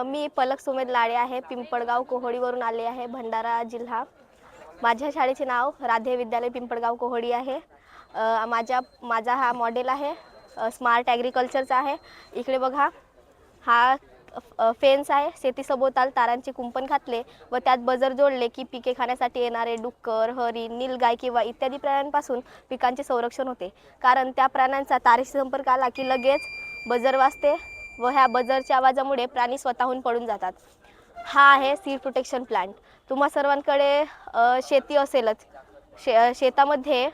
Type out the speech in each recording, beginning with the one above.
मी पलक सुमेध लाडे आहे. पिंपळगाव कोहडीवरून आले आहे, भंडारा जिल्हा. माझ्या शाळेचे नाव राधे विद्यालय पिंपळगाव कोहडी आहे. माझा हा मॉडेल आहे, स्मार्ट ॲग्रिकल्चरचा आहे. इकडे बघा, हा फेन्स आहे. शेतीसभोवताल तारांचे कुंपण घातले व त्यात बजर जोडले की पिके खाण्यासाठी येणारे डुक्कर, हरिण, नीलगाय किंवा इत्यादी प्राण्यांपासून पिकांचे संरक्षण होते. कारण त्या प्राण्यांचा तारेशी संपर्क आला की लगेच बजर वाजते व ह्या बजरच्या आवाजामुळे प्राणी स्वतःहून पडून जातात. हा आहे सीड प्रोटेक्शन प्लांट. तुम्हा सर्वांकडे शेती असेलच. शेतामध्ये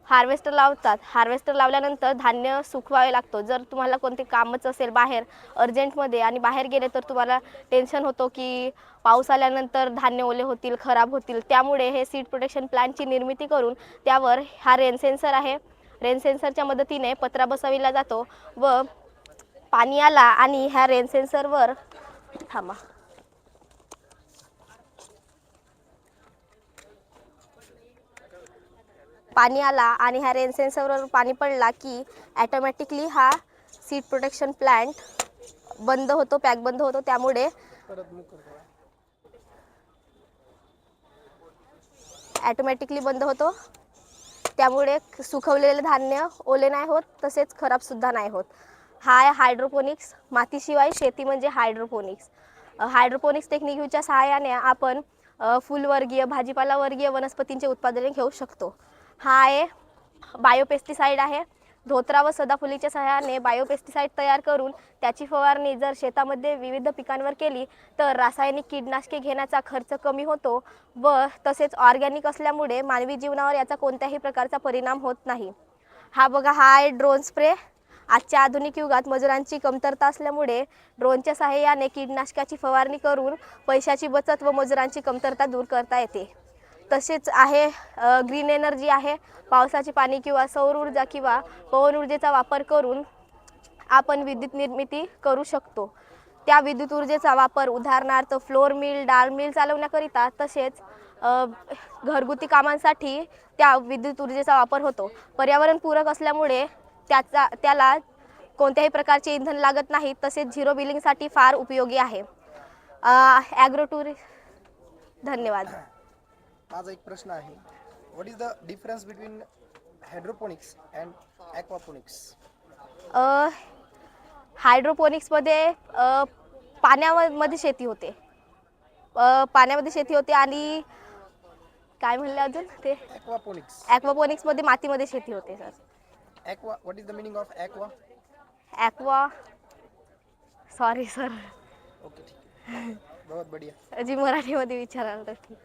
हार्वेस्टर लावतात. हार्वेस्टर लावल्यानंतर धान्य सुकवावे लागतो. जर तुम्हाला कोणते कामच असेल बाहेर अर्जंटमध्ये आणि बाहेर गेले तर तुम्हाला टेन्शन होतो की पाऊस आल्यानंतर धान्य ओले होतील, खराब होतील. त्यामुळे हे सीड प्रोटेक्शन प्लांटची निर्मिती करून त्यावर हा रेन सेन्सर आहे. रेन सेन्सरच्या मदतीने पत्रा बसविला जातो व पाणी आला आणि ह्या रेन सेन्सरवर थांबा. पाणी आला आणि ह्या रेन सेन्सरवर पाणी पडला की ॲटोमॅटिकली हा सीड प्रोटेक्शन प्लांट बंद होतो, पॅक बंद होतो. त्यामुळे ॲटोमॅटिकली बंद होतो. त्यामुळे सुकवलेले धान्य ओले नाही होत, तसेच खराबसुद्धा नाही होत. हा आहे हायड्रोपोनिक्स. मातीशिवाय शेती म्हणजे हायड्रोपोनिक्स. हायड्रोपोनिक्स टेक्निकच्या सहाय्याने आपण फुलवर्गीय, भाजीपालावर्गीय वनस्पतींचे उत्पादने घेऊ शकतो. हा आहे बायोपेस्टिसाइड आहे. धोत्रा व सदाफुलीच्या सहाय्याने बायोपेस्टिसाइड तयार करून त्याची फवारणी जर शेतामध्ये विविध पिकांवर केली तर रासायनिक कीटकनाशके घेण्याचा खर्च कमी होतो व तसेच ऑर्गॅनिक असल्यामुळे मानवी जीवनावर याचा कोणत्याही प्रकारचा परिणाम होत नाही. हा बघा, हा आहे ड्रोन स्प्रे. आजच्या आधुनिक युगात मजुरांची कमतरता असल्यामुळे ड्रोनच्या सहाय्याने कीटकनाशकाची फवारणी करून पैशाची बचत व मजुरांची कमतरता दूर करता येते. तसेच आहे ग्रीन एनर्जी आहे. पावसाचे पाणी किंवा सौर ऊर्जा किंवा पवन ऊर्जेचा वापर करून आपण विद्युत निर्मिती करू शकतो. त्या विद्युत ऊर्जेचा वापर उदाहरणार्थ फ्लोर मिल, डाळ मिल चालवण्याकरिता तसेच घरगुती कामांसाठी त्या विद्युत ऊर्जेचा वापर होतो. पर्यावरणपूरक असल्यामुळे त्याला कोणत्याही प्रकारचे इंधन लागत नाही. तसेच झिरो बिलिंगसाठी फार उपयोगी आहे. धन्यवाद. माझा एक प्रश्न आहे, what is the difference between hydroponics and aquaponics? हायड्रोपोनिक्समध्ये पाण्यामध्ये शेती होते. पाण्यामध्ये शेती होते आणि काय म्हणले अजून ते ॲक्वापोनिक्समध्ये मातीमध्ये शेती होते. Sir, what is the meaning of aqua? Aqua, sorry sir. Okay, ठीक आहे. बहुत बढिया. जी मराठीमध्ये विचाराल तर ठीक.